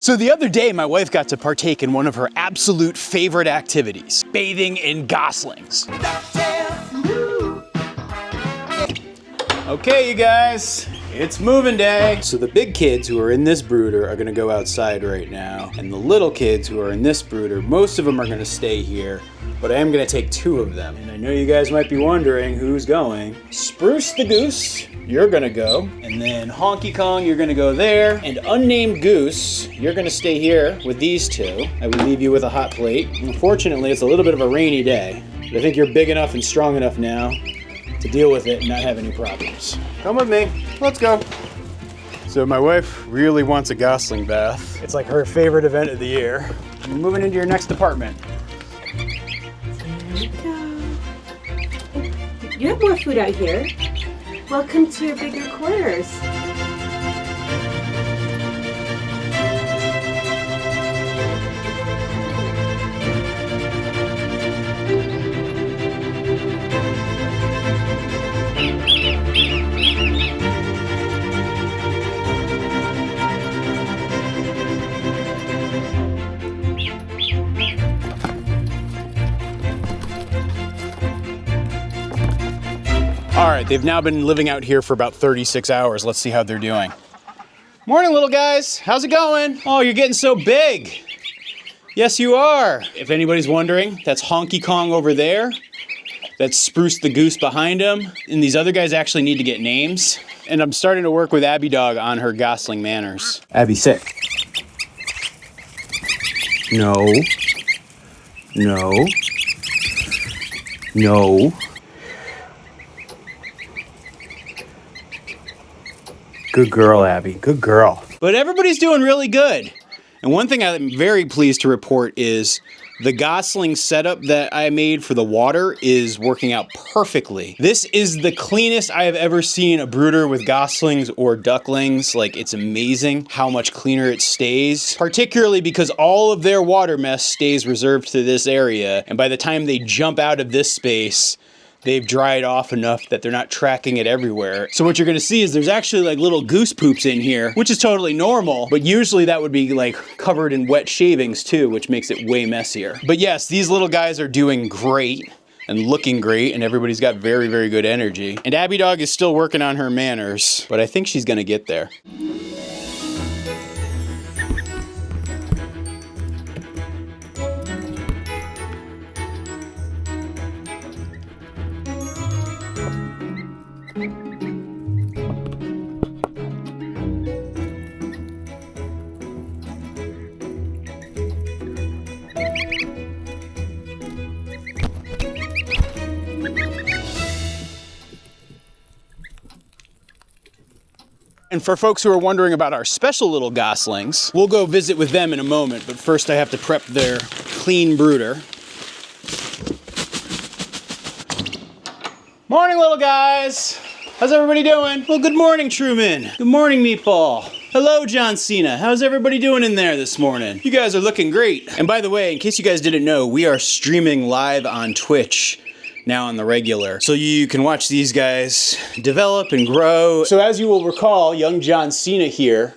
So the other day, my wife got to partake in one of her absolute favorite activities, bathing in goslings. Okay, you guys, it's moving day. So the big kids who are in this brooder are gonna go outside right now, and the little kids who are in this brooder, most of them are gonna stay here, but I am gonna take 2 of them. And I know you guys might be wondering who's going. Spruce the goose, you're gonna go, and then Honky Kong, you're gonna go there, and Unnamed Goose, you're gonna stay here with these 2. I will leave you with a hot plate. Unfortunately, it's a little bit of a rainy day, but I think you're big enough and strong enough now to deal with it and not have any problems. Come with me, let's go. So my wife really wants a gosling bath. It's like her favorite event of the year. You're moving into your next apartment. There we go. You have more food out here. Welcome to your bigger quarters. All right, they've now been living out here for about 36 hours. Let's see how they're doing. Morning, little guys. How's it going? Oh, you're getting so big. Yes, you are. If anybody's wondering, that's Honky Kong over there. That's Spruce the goose behind him. And these other guys actually need to get names. And I'm starting to work with Abby Dog on her gosling manners. Abby, sit. No. No. No. Good girl, Abby. Good girl. But everybody's doing really good. And one thing I'm very pleased to report is the gosling setup that I made for the water is working out perfectly. This is the cleanest I have ever seen a brooder with goslings or ducklings. Like, it's amazing how much cleaner it stays, particularly because all of their water mess stays reserved to this area. And by the time they jump out of this space, they've dried off enough that they're not tracking it everywhere. So what you're gonna see is there's actually like little goose poops in here, which is totally normal, but usually that would be like covered in wet shavings too, which makes it way messier. But yes, these little guys are doing great and looking great, and everybody's got very, very good energy. And Abby Dog is still working on her manners, but I think she's gonna get there. And for folks who are wondering about our special little goslings, we'll go visit with them in a moment, but first I have to prep their clean brooder. Morning, little guys. How's everybody doing? Well, good morning, Truman. Good morning, Meatball. Hello, John Cena. How's everybody doing in there this morning? You guys are looking great. And by the way, in case you guys didn't know, we are streaming live on Twitch now on the regular. So you can watch these guys develop and grow. So as you will recall, young John Cena here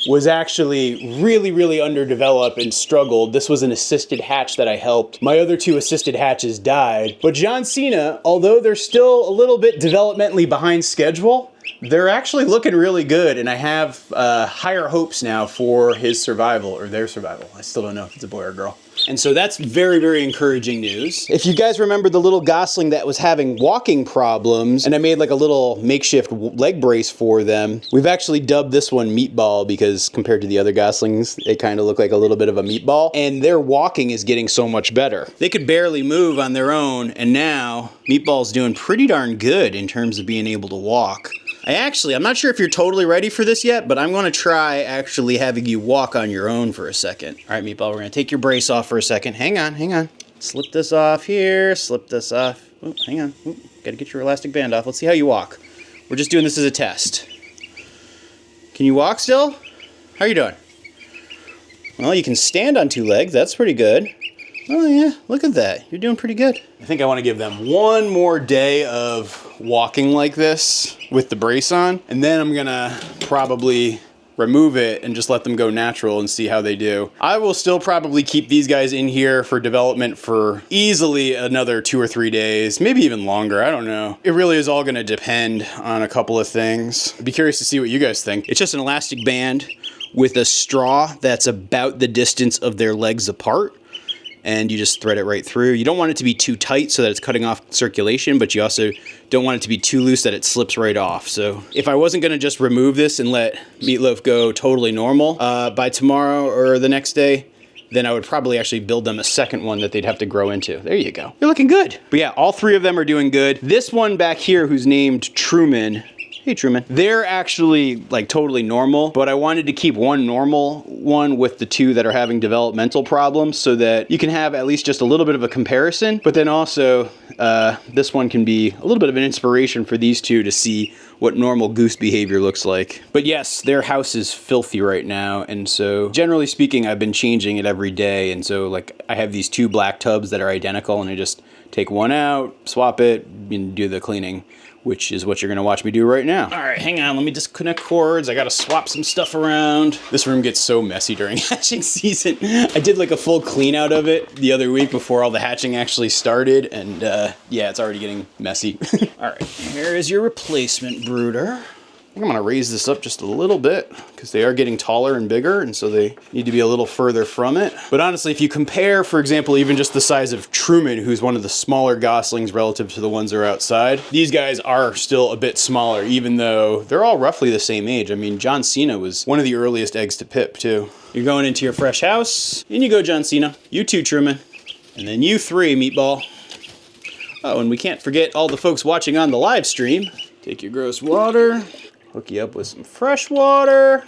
was actually really underdeveloped and struggled. This was an assisted hatch that I helped. My other 2 assisted hatches died. But John Cena, although they're still a little bit developmentally behind schedule, they're actually looking really good, and I have higher hopes now for his survival, or their survival. I still don't know if it's a boy or a girl. And so that's very encouraging news. If you guys remember the little gosling that was having walking problems, and I made like a little makeshift leg brace for them, we've actually dubbed this one Meatball because compared to the other goslings, they kind of look like a little bit of a meatball, and their walking is getting so much better. They could barely move on their own, and now Meatball's doing pretty darn good in terms of being able to walk. I'm not sure if you're totally ready for this yet, but I'm going to try actually having you walk on your own for a second. All right, Meatball, we're going to take your brace off for a second. Hang on. Slip this off here, slip this off. Oh, hang on. Got to get your elastic band off. Let's see how you walk. We're just doing this as a test. Can you walk still? How are you doing? Well, you can stand on 2 legs. That's pretty good. Oh yeah, look at that. You're doing pretty good. I think I want to give them one more day of walking like this with the brace on, and then I'm gonna probably remove it and just let them go natural and see how they do. I will still probably keep these guys in here for development for easily another 2 or 3 days, maybe even longer. I don't know. It really is all going to depend on a couple of things. I'd be curious to see what you guys think. It's just an elastic band with a straw that's about the distance of their legs apart. And you just thread it right through. You don't want it to be too tight so that it's cutting off circulation, but you also don't want it to be too loose that it slips right off. So if I wasn't gonna just remove this and let Meatloaf go totally normal by tomorrow or the next day, then I would probably actually build them a second one that they'd have to grow into. There you go. You're looking good. But yeah, all 3 of them are doing good. This one back here who's named Truman, hey Truman. They're actually like totally normal, but I wanted to keep one normal one with the 2 that are having developmental problems so that you can have at least just a little bit of a comparison, but then also this one can be a little bit of an inspiration for these 2 to see what normal goose behavior looks like. But yes, their house is filthy right now, and so generally speaking, I've been changing it every day, and so like I have these 2 black tubs that are identical, and I just take one out, swap it, and do the cleaning, which is what you're gonna watch me do right now. All right, hang on, let me disconnect cords. I gotta swap some stuff around. This room gets so messy during hatching season. I did like a full clean out of it the other week before all the hatching actually started, and yeah, it's already getting messy. All right, here is your replacement brooder. I think I'm gonna raise this up just a little bit because they are getting taller and bigger, and so they need to be a little further from it. But honestly, if you compare, for example, even just the size of Truman, who's one of the smaller goslings relative to the ones that are outside, these guys are still a bit smaller, even though they're all roughly the same age. I mean, John Cena was one of the earliest eggs to pip, too. You're going into your fresh house. In you go, John Cena. You 2, Truman. And then you 3, Meatball. Oh, and we can't forget all the folks watching on the live stream. Take your gross water. Hook you up with some fresh water.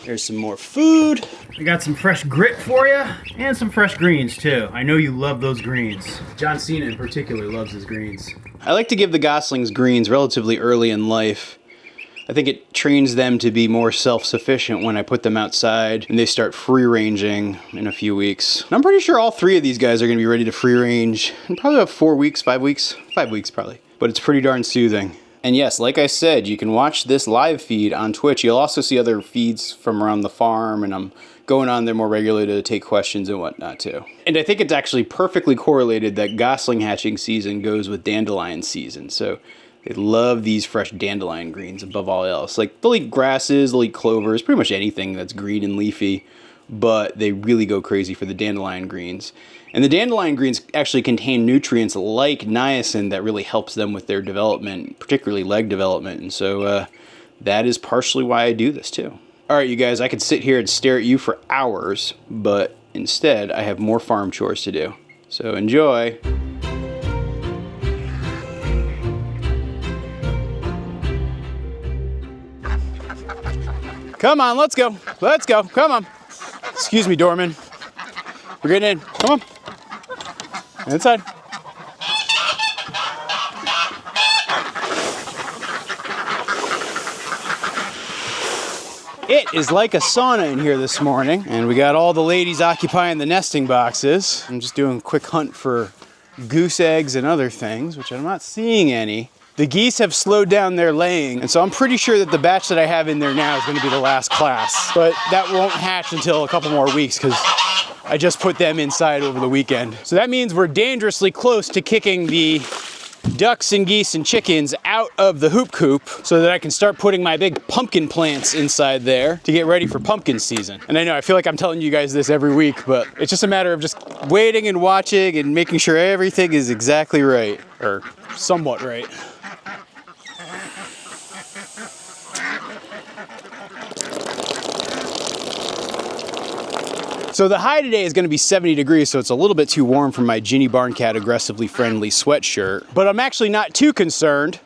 There's some more food. I got some fresh grit for you, and some fresh greens too. I know you love those greens. John Cena in particular loves his greens. I like to give the goslings greens relatively early in life. I think it trains them to be more self-sufficient when I put them outside and they start free-ranging in a few weeks. And I'm pretty sure all 3 of these guys are gonna be ready to free-range in probably about 4 weeks, 5 weeks. 5 weeks probably. But it's pretty darn soothing. And yes, like I said, you can watch this live feed on Twitch. You'll also see other feeds from around the farm, and I'm going on there more regularly to take questions and whatnot too. And I think it's actually perfectly correlated that gosling hatching season goes with dandelion season. So they love these fresh dandelion greens above all else. Like they'll eat grasses, they'll eat clovers, pretty much anything that's green and leafy, but they really go crazy for the dandelion greens. And the dandelion greens actually contain nutrients like niacin that really helps them with their development, particularly leg development. And so that is partially why I do this too. All right, you guys, I could sit here and stare at you for hours, but instead I have more farm chores to do. So enjoy. Come on, let's go. Let's go. Come on. Excuse me, doorman. We're getting in. Come on. Inside. It is like a sauna in here this morning, and we got all the ladies occupying the nesting boxes. I'm just doing a quick hunt for goose eggs and other things, which I'm not seeing any. The geese have slowed down their laying, and so I'm pretty sure that the batch that I have in there now is going to be the last class. But that won't hatch until a couple more weeks because I just put them inside over the weekend. So that means we're dangerously close to kicking the ducks and geese and chickens out of the hoop coop so that I can start putting my big pumpkin plants inside there to get ready for pumpkin season. And I know I feel like I'm telling you guys this every week, but it's just a matter of just waiting and watching and making sure everything is exactly right, or somewhat right. So the high today is going to be 70 degrees, so it's a little bit too warm for my Ginny Barncat aggressively friendly sweatshirt. But I'm actually not too concerned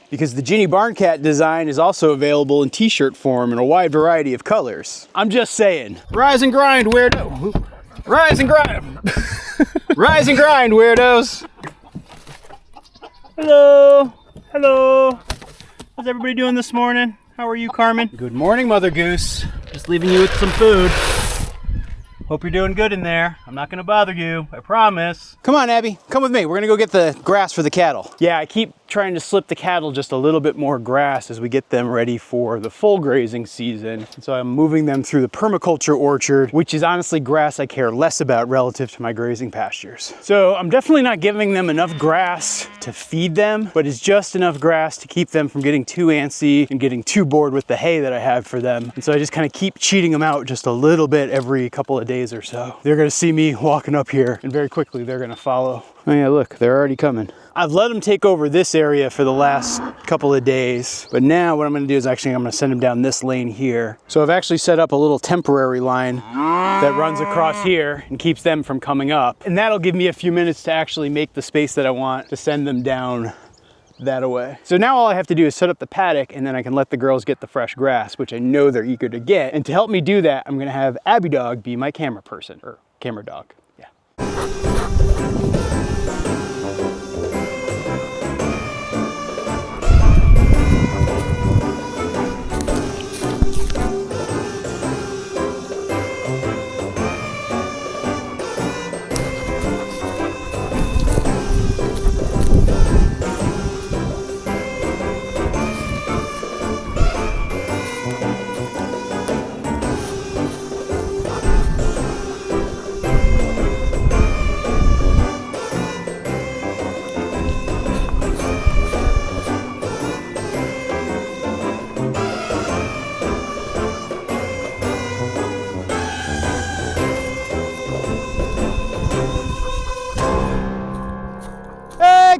because the Ginny Barncat design is also available in t-shirt form in a wide variety of colors. I'm just saying. Rise and grind, weirdo. Rise and grind. Rise and grind, weirdos. Hello. Hello. How's everybody doing this morning? How are you, Carmen? Good morning, Mother Goose. Just leaving you with some food. Hope you're doing good in there. I'm not gonna bother you, I promise. Come on, Abby, come with me. We're gonna go get the grass for the cattle. Yeah, I keep trying to slip the cattle just a little bit more grass as we get them ready for the full grazing season. And so I'm moving them through the permaculture orchard, which is honestly grass I care less about relative to my grazing pastures. So I'm definitely not giving them enough grass to feed them, but it's just enough grass to keep them from getting too antsy and getting too bored with the hay that I have for them. And so I just kind of keep cheating them out just a little bit every couple of days or so. They're gonna see me walking up here and very quickly they're gonna follow. Oh yeah, look, they're already coming. I've let them take over this area for the last couple of days, but now what I'm gonna do is I'm gonna send them down this lane here. So I've actually set up a little temporary line that runs across here and keeps them from coming up. And that'll give me a few minutes to actually make the space that I want to send them down that away. So now all I have to do is set up the paddock and then I can let the girls get the fresh grass, which I know they're eager to get. And to help me do that, I'm gonna have Abby Dog be my camera person, or camera dog, yeah.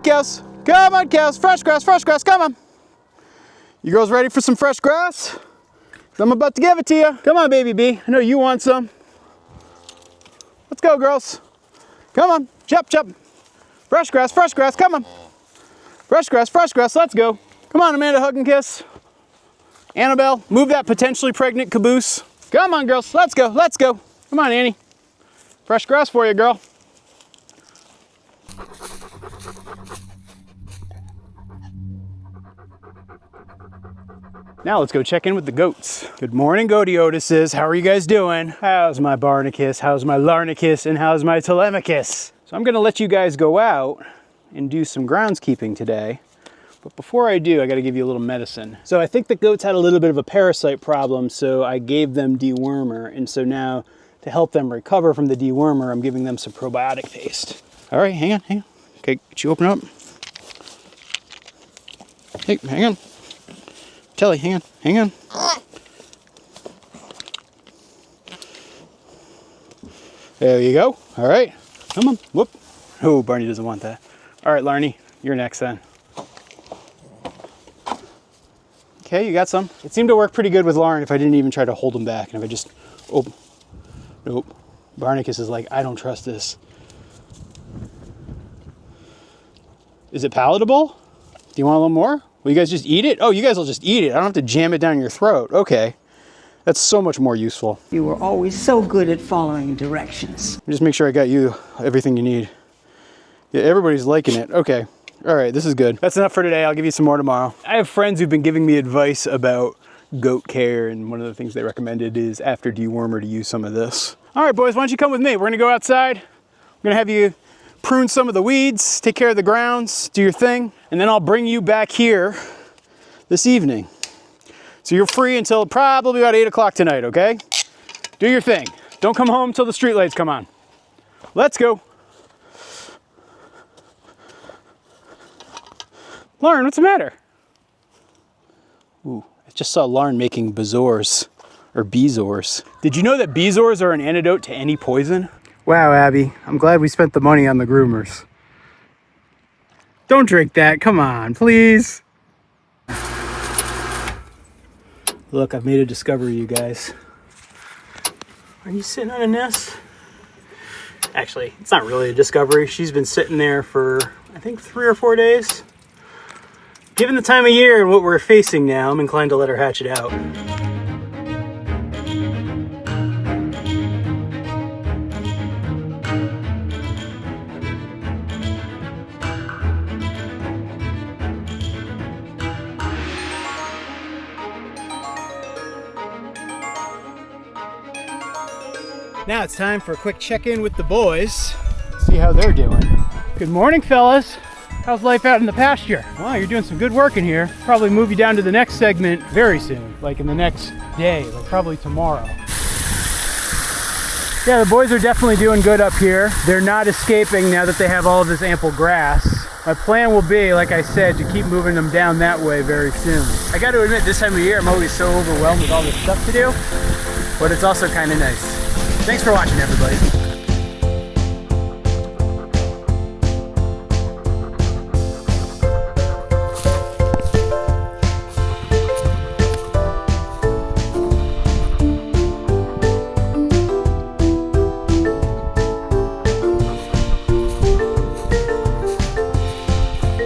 Cows, come on cows, fresh grass, come on. You girls ready for some fresh grass? 'Cause I'm about to give it to you. Come on, baby bee, I know you want some. Let's go, girls. Come on, chop, chop. Fresh grass, come on. Fresh grass, let's go. Come on, Amanda, hug and kiss. Annabelle, move that potentially pregnant caboose. Come on, girls, let's go. Come on, Annie. Fresh grass for you, girl. Now let's go check in with the goats. Good morning, Goaty Otises. How are you guys doing? How's my Barnacus? How's my Larnicus? And how's my Telemachus? So I'm gonna let you guys go out and do some groundskeeping today. But before I do, I gotta give you a little medicine. So I think the goats had a little bit of a parasite problem, so I gave them dewormer. And so now to help them recover from the dewormer, I'm giving them some probiotic paste. All right, hang on. Okay, get you open up. Hey, hang on. Telly, hang on. There you go. All right, come on, whoop. Oh, Barney doesn't want that. All right, Larnie, you're next then. Okay, you got some. It seemed to work pretty good with Lauren if I didn't even try to hold him back. And if I just, oh, nope. Barnacus is like, I don't trust this. Is it palatable? Do you want a little more? Will you guys just eat it? Oh, you guys will just eat it. I don't have to jam it down your throat. Okay. That's so much more useful. You were always so good at following directions. Just make sure I got you everything you need. Yeah, everybody's liking it. Okay. All right, this is good. That's enough for today. I'll give you some more tomorrow. I have friends who've been giving me advice about goat care, and one of the things they recommended is after dewormer to use some of this. All right, boys, why don't you come with me? We're gonna go outside. We're gonna have you prune some of the weeds, take care of the grounds, do your thing, and then I'll bring you back here this evening. So you're free until probably about 8 o'clock tonight, okay? Do your thing. Don't come home till the streetlights come on. Let's go. Lauren, what's the matter? Ooh, I just saw Lauren making bezoars, or bezoars. Did you know that bezoars are an antidote to any poison? Wow, Abby, I'm glad we spent the money on the groomers. Don't drink that, come on, please. Look, I've made a discovery, you guys. Are you sitting on a nest? Actually, it's not really a discovery. She's been sitting there for, I think, 3 or 4 days. Given the time of year and what we're facing now, I'm inclined to let her hatch it out. Now it's time for a quick check-in with the boys. See how they're doing. Good morning, fellas. How's life out in the pasture? Wow, you're doing some good work in here. Probably move you down to the next segment very soon, like in the next day, like probably tomorrow. Yeah, the boys are definitely doing good up here. They're not escaping now that they have all of this ample grass. My plan will be, like I said, to keep moving them down that way very soon. I got to admit, this time of year, I'm always so overwhelmed with all this stuff to do, but it's also kind of nice. Thanks for watching, everybody.